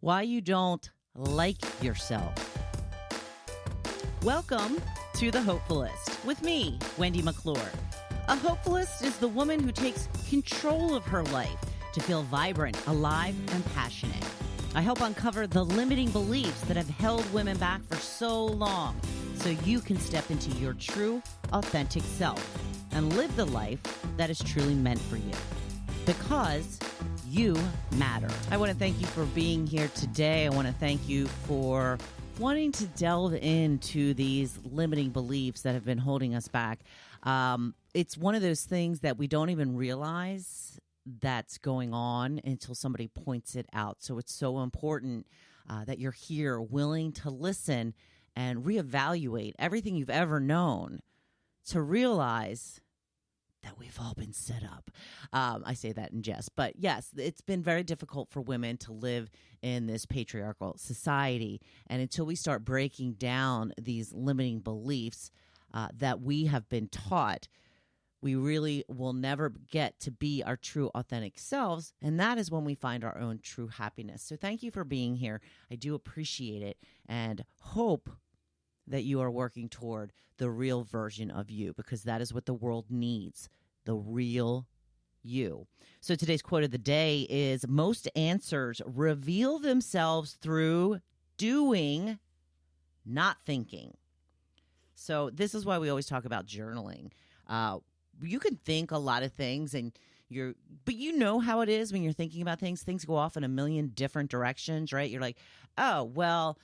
why you don't like yourself. Welcome to the Hopefulist with me, Wendy McClure. A Hopefulist is the woman who takes control of her life to feel vibrant, alive, and passionate. I help uncover the limiting beliefs that have held women back for so long so you can step into your true, authentic self and live the life that is truly meant for you. Because you matter. I want to thank you for being here today. I want to thank you for wanting to delve into these limiting beliefs that have been holding us back. It's one of those things that we don't even realize that's going on until somebody points it out. So it's so important that you're here willing to listen and reevaluate everything you've ever known to realize that we've all been set up. I say that in jest. But yes, it's been very difficult for women to live in this patriarchal society. And until we start breaking down these limiting beliefs that we have been taught, we really will never get to be our true authentic selves. And that is when we find our own true happiness. So thank you for being here. I do appreciate it and hope that you are working toward the real version of you, because that is what the world needs, the real you. So today's quote of the day is, most answers reveal themselves through doing, not thinking. So this is why we always talk about journaling. You can think a lot of things but you know how it is when you're thinking about things. Things go off in a million different directions, right? You're like, oh, well,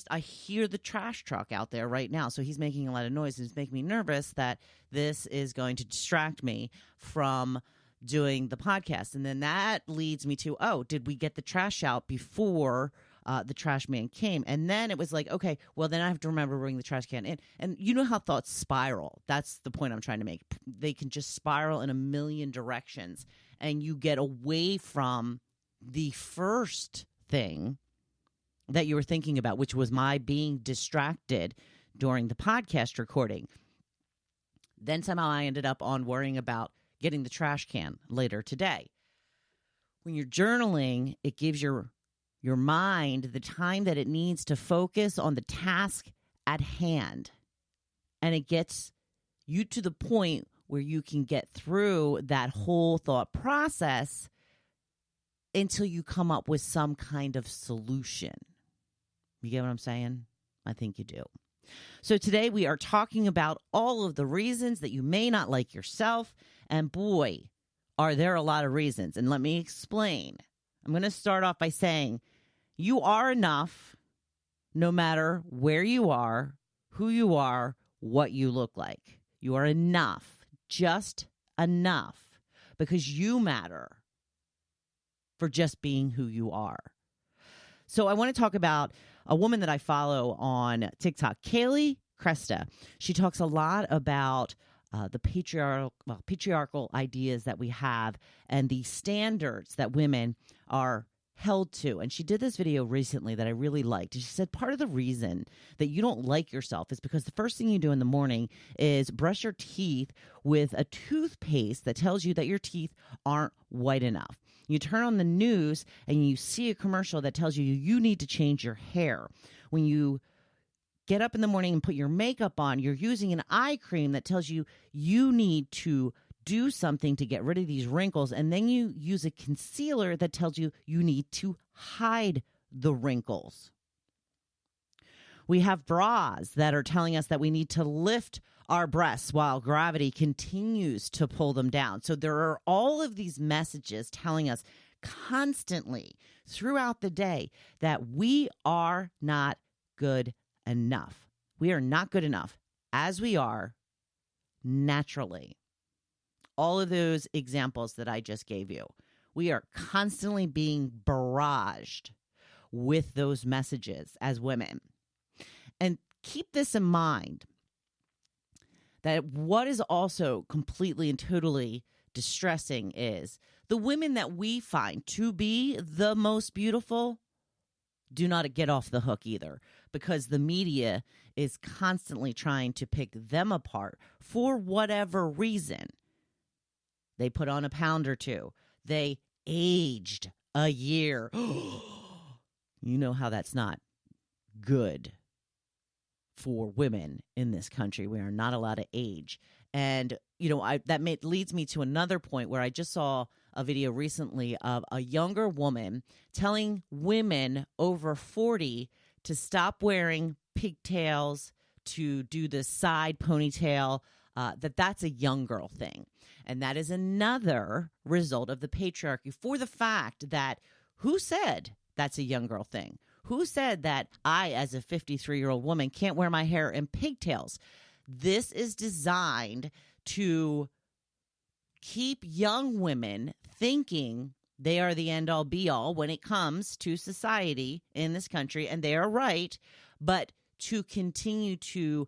I hear the trash truck out there right now. So he's making a lot of noise and it's making me nervous that this is going to distract me from doing the podcast. And then that leads me to, oh, did we get the trash out before the trash man came? And then it was like, okay, well, then I have to remember to bring the trash can in. And you know how thoughts spiral. That's the point I'm trying to make. They can just spiral in a million directions. And you get away from the first thing that you were thinking about, which was my being distracted during the podcast recording. Then somehow I ended up on worrying about getting the trash can later today. When you're journaling, it gives your mind the time that it needs to focus on the task at hand. And it gets you to the point where you can get through that whole thought process until you come up with some kind of solution. You get what I'm saying? I think you do. So today we are talking about all of the reasons that you may not like yourself. And boy, are there a lot of reasons. And let me explain. I'm going to start off by saying you are enough no matter where you are, who you are, what you look like. You are enough, just enough, because you matter for just being who you are. So I want to talk about a woman that I follow on TikTok, Kaylee Cresta. She talks a lot about the patriarchal ideas that we have and the standards that women are held to. And she did this video recently that I really liked. She said part of the reason that you don't like yourself is because the first thing you do in the morning is brush your teeth with a toothpaste that tells you that your teeth aren't white enough. You turn on the news and you see a commercial that tells you need to change your hair. When you get up in the morning and put your makeup on, you're using an eye cream that tells you need to do something to get rid of these wrinkles. And then you use a concealer that tells you need to hide the wrinkles. We have bras that are telling us that we need to lift our breasts while gravity continues to pull them down. So there are all of these messages telling us constantly throughout the day that we are not good enough. We are not good enough as we are naturally. All of those examples that I just gave you, we are constantly being barraged with those messages as women. And keep this in mind, that what is also completely and totally distressing is the women that we find to be the most beautiful do not get off the hook either, because the media is constantly trying to pick them apart for whatever reason. They put on a pound or two. They aged a year. You know how that's not good for women in this country. We are not allowed to age. And, leads me to another point where I just saw a video recently of a younger woman telling women over 40 to stop wearing pigtails, to do the side ponytail, that's a young girl thing. And that is another result of the patriarchy, for the fact that who said that's a young girl thing? Who said that I, as a 53-year-old woman, can't wear my hair in pigtails? This is designed to keep young women thinking they are the end-all, be-all when it comes to society in this country, and they are right, but to continue to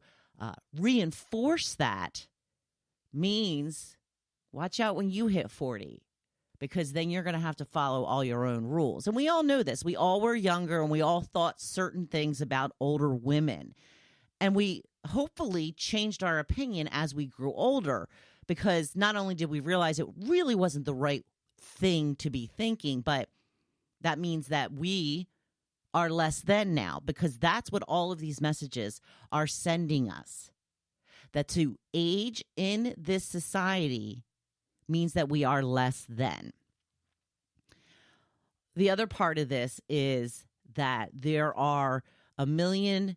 reinforce that means watch out when you hit 40, because then you're going to have to follow all your own rules. And we all know this. We all were younger, and we all thought certain things about older women. And we hopefully changed our opinion as we grew older, because not only did we realize it really wasn't the right thing to be thinking, but that means that we are less than now, because that's what all of these messages are sending us. That to age in this society means that we are less than. The other part of this is that there are a million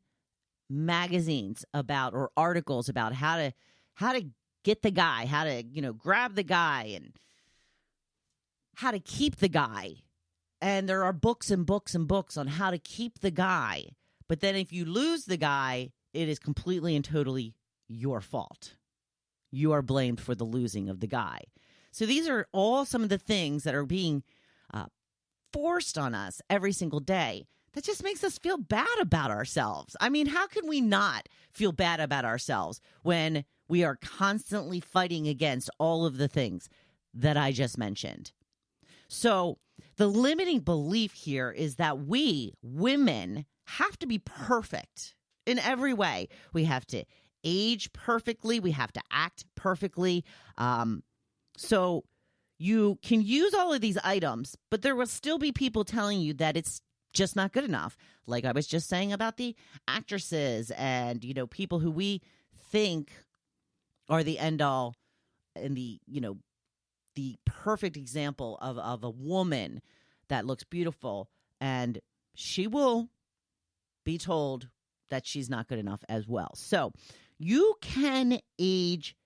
magazines about, or articles about, how to get the guy, how to, grab the guy, and how to keep the guy. And there are books and books and books on how to keep the guy. But then if you lose the guy, it is completely and totally your fault. You are blamed for the losing of the guy. So these are all some of the things that are being forced on us every single day. That just makes us feel bad about ourselves. I mean, how can we not feel bad about ourselves when we are constantly fighting against all of the things that I just mentioned? So the limiting belief here is that we, women, have to be perfect in every way. We have to age perfectly. We have to act perfectly. So you can use all of these items, but there will still be people telling you that it's just not good enough. Like I was just saying about the actresses and, people who we think are the end all and the perfect example of a woman that looks beautiful, and she will be told that she's not good enough as well. So you can age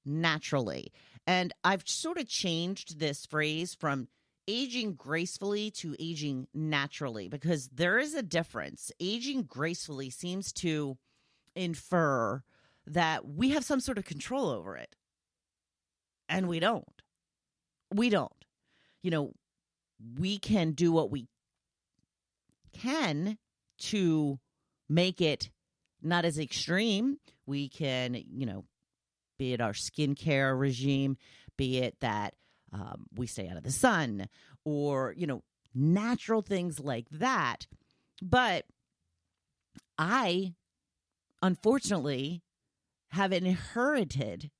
naturally. And I've sort of changed this phrase from aging gracefully to aging naturally, because there is a difference. Aging gracefully seems to infer that we have some sort of control over it. And we don't. We don't. We can do what we can to make it not as extreme. We can, be it our skincare regime, be it that we stay out of the sun, or, natural things like that. But I, unfortunately, have inherited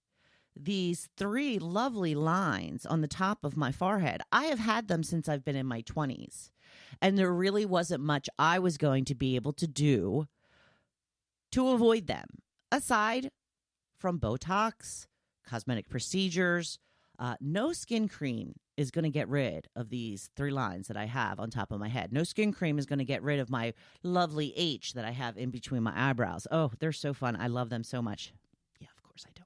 these 3 lovely lines on the top of my forehead. I have had them since I've been in my 20s. And there really wasn't much I was going to be able to do to avoid them, aside from Botox, cosmetic procedures. No skin cream is going to get rid of these 3 lines that I have on top of my head. No skin cream is going to get rid of my lovely H that I have in between my eyebrows. Oh, they're so fun. I love them so much. Yeah, of course I do.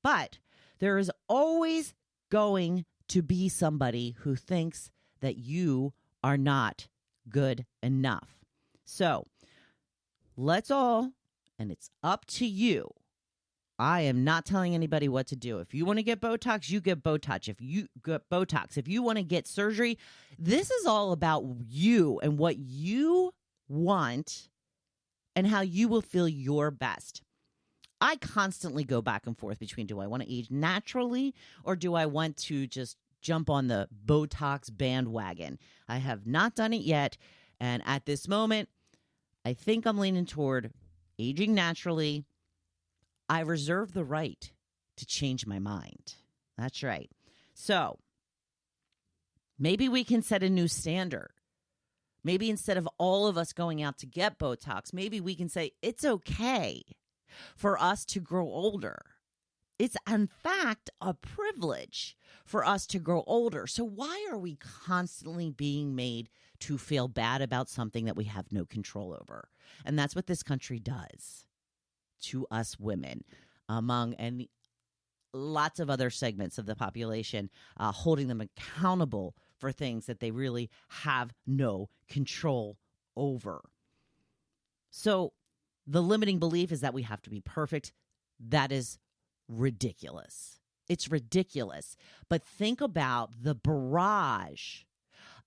But there is always going to be somebody who thinks that you are not good enough. So let's all, and it's up to you. I am not telling anybody what to do. If you want to get Botox, you get Botox. If you want to get surgery, this is all about you and what you want and how you will feel your best. I constantly go back and forth between, do I want to age naturally or do I want to just jump on the Botox bandwagon? I have not done it yet. And at this moment, I think I'm leaning toward aging naturally. I reserve the right to change my mind. That's right. So maybe we can set a new standard. Maybe instead of all of us going out to get Botox, maybe we can say it's okay for us to grow older. It's, in fact, a privilege for us to grow older. So why are we constantly being made to feel bad about something that we have no control over? And that's what this country does to us women, among and lots of other segments of the population, holding them accountable for things that they really have no control over. So the limiting belief is that we have to be perfect. That is ridiculous. It's ridiculous. But think about the barrage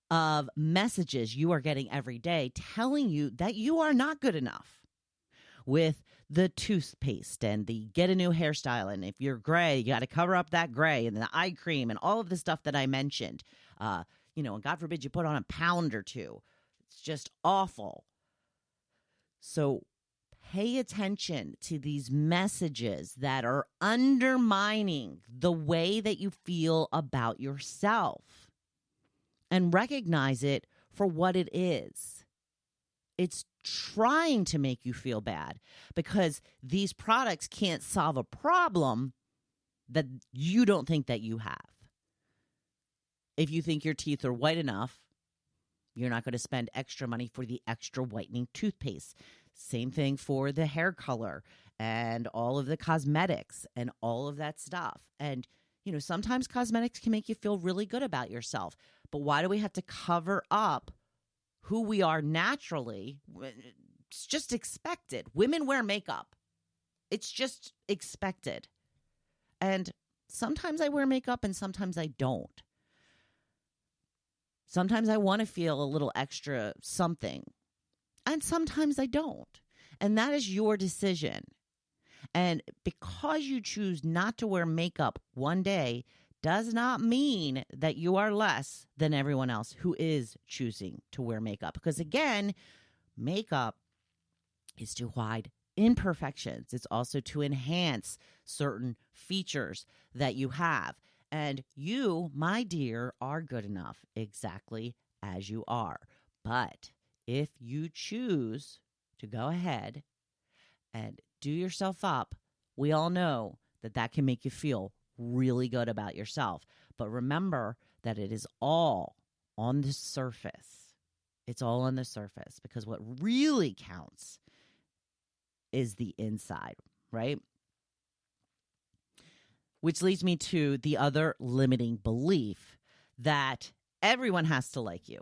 of messages you are getting every day telling you that you are not good enough. With the toothpaste and the get a new hairstyle, and if you're gray, you got to cover up that gray, and the eye cream and all of the stuff that I mentioned. And God forbid you put on a pound or two. It's just awful. So pay attention to these messages that are undermining the way that you feel about yourself and recognize it for what it is. It's trying to make you feel bad because these products can't solve a problem that you don't think that you have. If you think your teeth are white enough, you're not going to spend extra money for the extra whitening toothpaste. Same thing for the hair color and all of the cosmetics and all of that stuff. And, sometimes cosmetics can make you feel really good about yourself. But why do we have to cover up who we are naturally? It's just expected. Women wear makeup. It's just expected. And sometimes I wear makeup and sometimes I don't. Sometimes I want to feel a little extra something. And sometimes I don't. And that is your decision. And because you choose not to wear makeup one day does not mean that you are less than everyone else who is choosing to wear makeup. Because again, makeup is to hide imperfections. It's also to enhance certain features that you have. And you, my dear, are good enough exactly as you are. But if you choose to go ahead and do yourself up, we all know that that can make you feel really good about yourself. But remember that it is all on the surface. It's all on the surface because what really counts is the inside, right? Which leads me to the other limiting belief that everyone has to like you.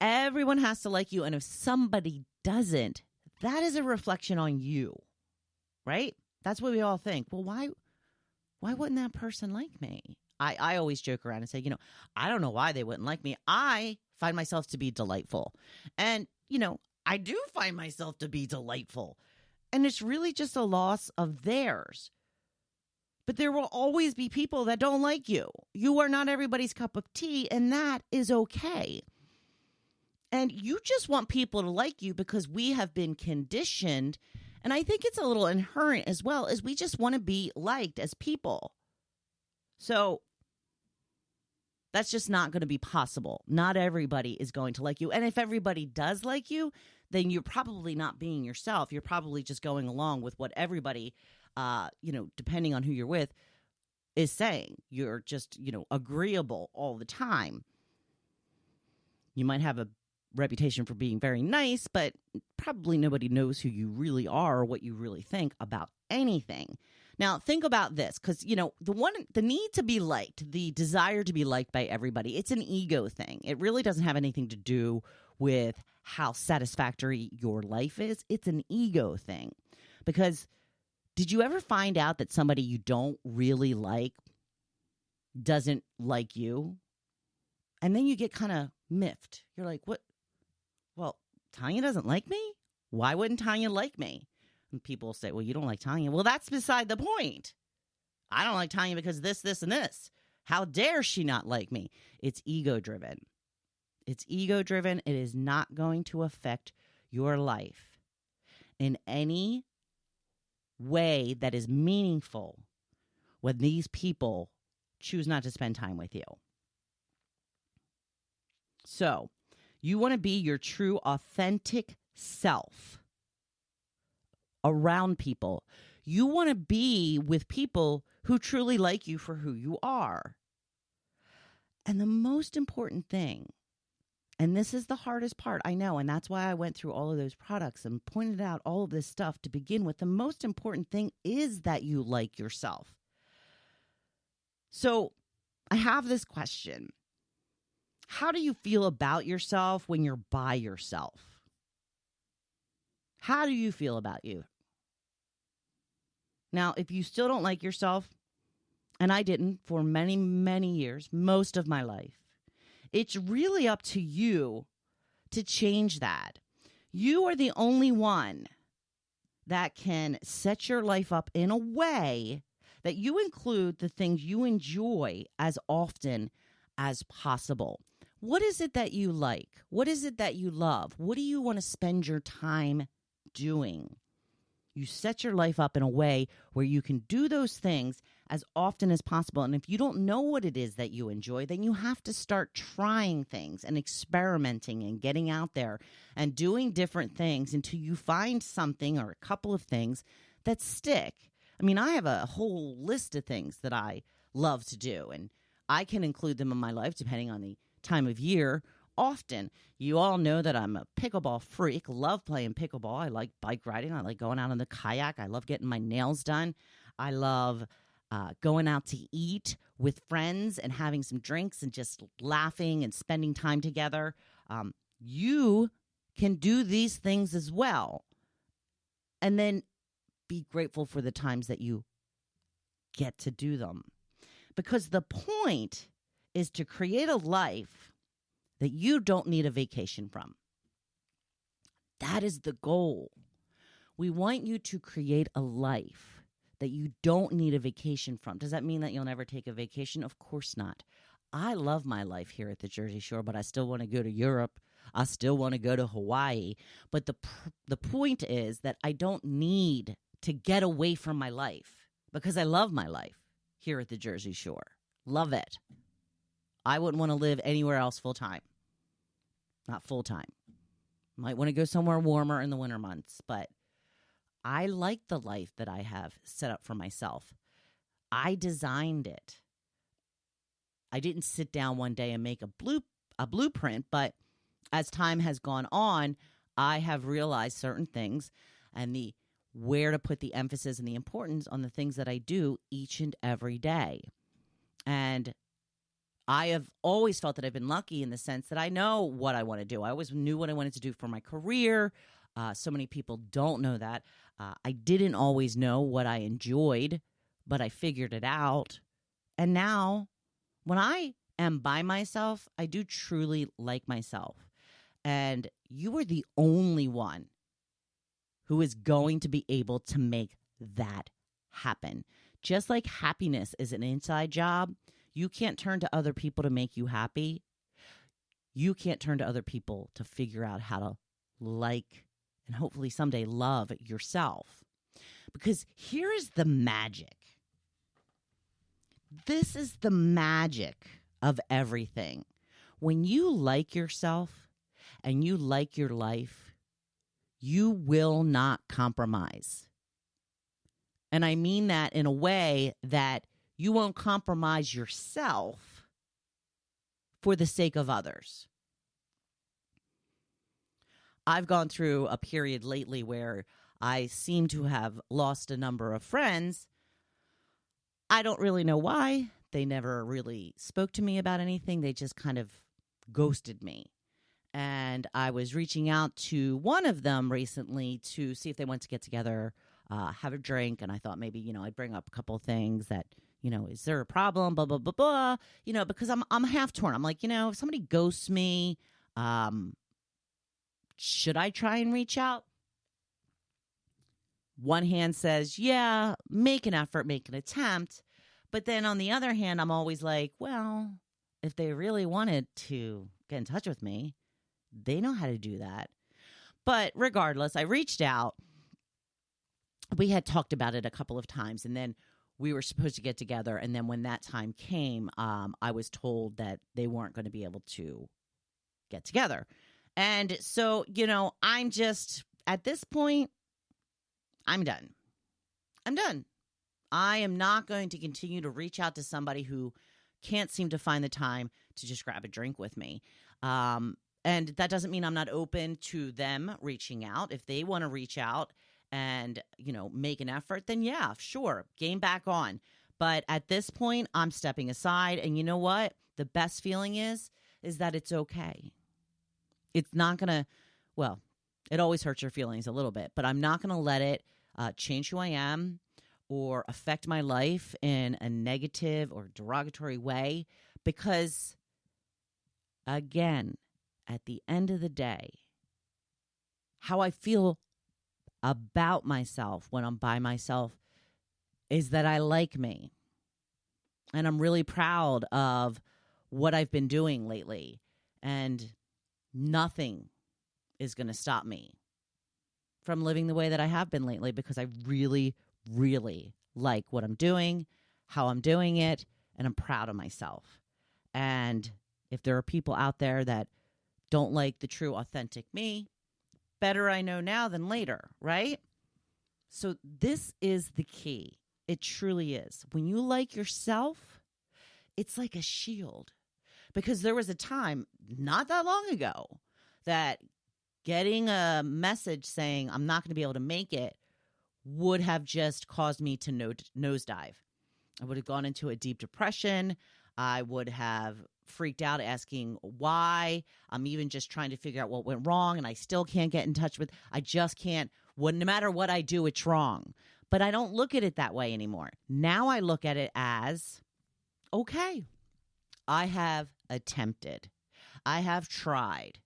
Everyone has to like you. And if somebody doesn't, that is a reflection on you, right? That's what we all think. Well, why wouldn't that person like me? I always joke around and say, I don't know why they wouldn't like me. I find myself to be delightful. And, I do find myself to be delightful. And it's really just a loss of theirs. But there will always be people that don't like you. You are not everybody's cup of tea, and that is okay. And you just want people to like you because we have been conditioned. And I think it's a little inherent as well, as we just want to be liked as people. So that's just not going to be possible. Not everybody is going to like you. And if everybody does like you, then you're probably not being yourself. You're probably just going along with what everybody, depending on who you're with, is saying. You're just, agreeable all the time. You might have a reputation for being very nice, but probably nobody knows who you really are or what you really think about anything. Now, think about this, because, the need to be liked, the desire to be liked by everybody, it's an ego thing. It really doesn't have anything to do with how satisfactory your life is. It's an ego thing. Because did you ever find out that somebody you don't really like doesn't like you? And then you get kind of miffed. You're like, what? Well, Tanya doesn't like me? Why wouldn't Tanya like me? And people say, well, you don't like Tanya. Well, that's beside the point. I don't like Tanya because this, and this. How dare she not like me? It's ego-driven. It's ego-driven. It is not going to affect your life in any way that is meaningful when these people choose not to spend time with you. So, You want to be your true, authentic self around people. You want to be with people who truly like you for who you are. And the most important thing, and this is the hardest part, I know, and that's why I went through all of those products and pointed out all of this stuff to begin with. The most important thing is that you like yourself. So I have this question. How do you feel about yourself when you're by yourself? How do you feel about you? Now, if you still don't like yourself, and I didn't for many, many years, most of my life, it's really up to you to change that. You are the only one that can set your life up in a way that you include the things you enjoy as often as possible. What is it that you like? What is it that you love? What do you want to spend your time doing? You set your life up in a way where you can do those things as often as possible. And if you don't know what it is that you enjoy, then you have to start trying things and experimenting and getting out there and doing different things until you find something or a couple of things that stick. I mean, I have a whole list of things that I love to do, and I can include them in my life depending on the time of year. Often, you all know that I'm a pickleball freak, love playing pickleball. I like bike riding. I like going out on the kayak. I love getting my nails done. I love going out to eat with friends and having some drinks and just laughing and spending time together. You can do these things as well. And then be grateful for the times that you get to do them. Because the point is to create a life that you don't need a vacation from. That is the goal. We want you to create a life that you don't need a vacation from. Does that mean that you'll never take a vacation? Of course not. I love my life here at the Jersey Shore, but I still want to go to Europe. I still want to go to Hawaii. But the point is that I don't need to get away from my life because I love my life here at the Jersey Shore. Love it. I wouldn't want to live anywhere else full time. Not full time. Might want to go somewhere warmer in the winter months, but I like the life that I have set up for myself. I designed it. I didn't sit down one day and make a blueprint, but as time has gone on, I have realized certain things and where to put the emphasis and the importance on the things that I do each and every day. And I have always felt that I've been lucky in the sense that I know what I want to do. I always knew what I wanted to do for my career. So many people don't know that. I didn't always know what I enjoyed, but I figured it out. And now, when I am by myself, I do truly like myself. And you are the only one who is going to be able to make that happen. Just like happiness is an inside job, you can't turn to other people to make you happy. You can't turn to other people to figure out how to like and hopefully someday love yourself. Because here is the magic. This is the magic of everything. When you like yourself and you like your life, you will not compromise. And I mean that in a way that you won't compromise yourself for the sake of others. I've gone through a period lately where I seem to have lost a number of friends. I don't really know why. They never really spoke to me about anything. They just kind of ghosted me. And I was reaching out to one of them recently to see if they wanted to get together, have a drink. And I thought maybe, I'd bring up a couple of things that, is there a problem? Blah, blah, blah, blah. Because I'm half torn. I'm like, if somebody ghosts me, should I try and reach out? One hand says, yeah, make an effort, make an attempt. But then on the other hand, I'm always like, well, if they really wanted to get in touch with me, they know how to do that. But regardless, I reached out. We had talked about it a couple of times, and then we were supposed to get together. And then when that time came, I was told that they weren't going to be able to get together. And so, I'm just, at this point, I'm done. I am not going to continue to reach out to somebody who can't seem to find the time to just grab a drink with me. And that doesn't mean I'm not open to them reaching out. If they want to reach out and, make an effort, then yeah, sure, game back on. But at this point, I'm stepping aside. And you know what? The best feeling is that it's okay. It's not going to, well, it always hurts your feelings a little bit, but I'm not going to let it change who I am or affect my life in a negative or derogatory way, because, again, at the end of the day, how I feel about myself when I'm by myself is that I like me. And I'm really proud of what I've been doing lately. And nothing is going to stop me from living the way that I have been lately, because I really, really like what I'm doing, how I'm doing it, and I'm proud of myself. And if there are people out there that don't like the true, authentic me, better I know now than later, right? So this is the key. It truly is. When you like yourself, it's like a shield. Because there was a time not that long ago that getting a message saying I'm not going to be able to make it would have just caused me to nosedive. I would have gone into a deep depression. I would have freaked out asking why. I'm even just trying to figure out what went wrong, and I still can't get in touch with. I just can't. No matter what I do, it's wrong. But I don't look at it that way anymore. Now I look at it as, okay, I have attempted. I have tried.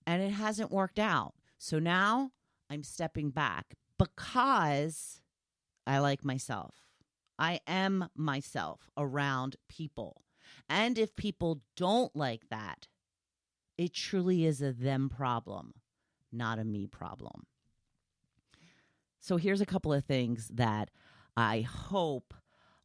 And it hasn't worked out. So now I'm stepping back because I like myself. I am myself around people. And if people don't like that, it truly is a them problem, not a me problem. So here's a couple of things that I hope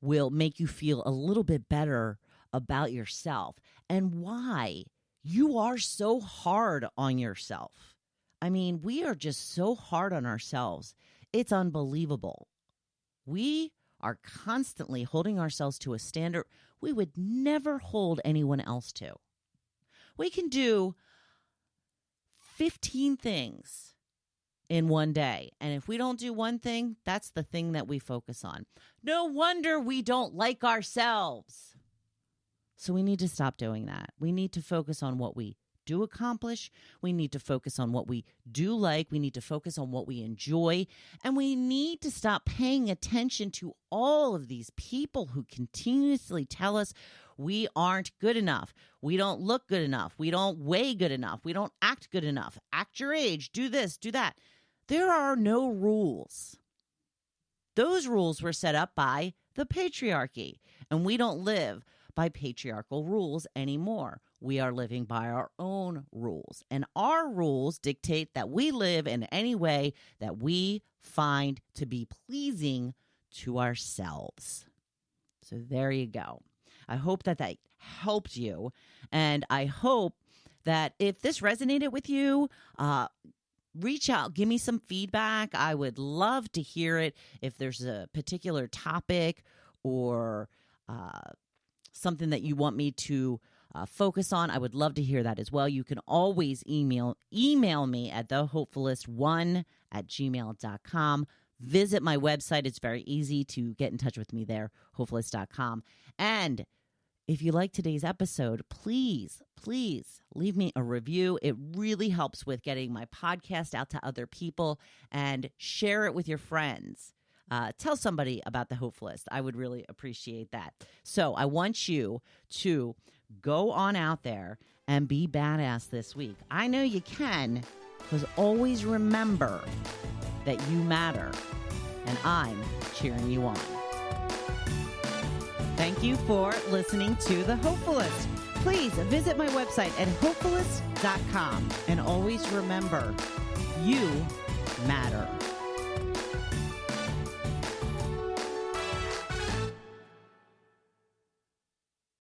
will make you feel a little bit better about yourself and why you are so hard on yourself. I mean, we are just so hard on ourselves. It's unbelievable. We are constantly holding ourselves to a standard we would never hold anyone else to. We can do 15 things in one day. And if we don't do one thing, that's the thing that we focus on. No wonder we don't like ourselves. So we need to stop doing that. We need to focus on what we do accomplish. We need to focus on what we do like. We need to focus on what we enjoy. And we need to stop paying attention to all of these people who continuously tell us we aren't good enough. We don't look good enough. We don't weigh good enough. We don't act good enough. Act your age. Do this, do that. There are no rules. Those rules were set up by the patriarchy, and we don't live by patriarchal rules anymore. We are living by our own rules, and our rules dictate that we live in any way that we find to be pleasing to ourselves. So there you go. I hope that helped you, and I hope that if this resonated with you, reach out, give me some feedback. I would love to hear it. If there's a particular topic or something that you want me to focus on, I would love to hear that as well. You can always email me at thehopefulist1@gmail.com. Visit my website. It's very easy to get in touch with me there, hopefulist.com. And if you like today's episode, please leave me a review. It really helps with getting my podcast out to other people, and share it with your friends. Tell somebody about the Hopefulist. I would really appreciate that. So I want you to go on out there and be badass this week. I know you can, because always remember that you matter, and I'm cheering you on. Thank you for listening to The Hopefulist. Please visit my website at hopefulist.com, and always remember, you matter.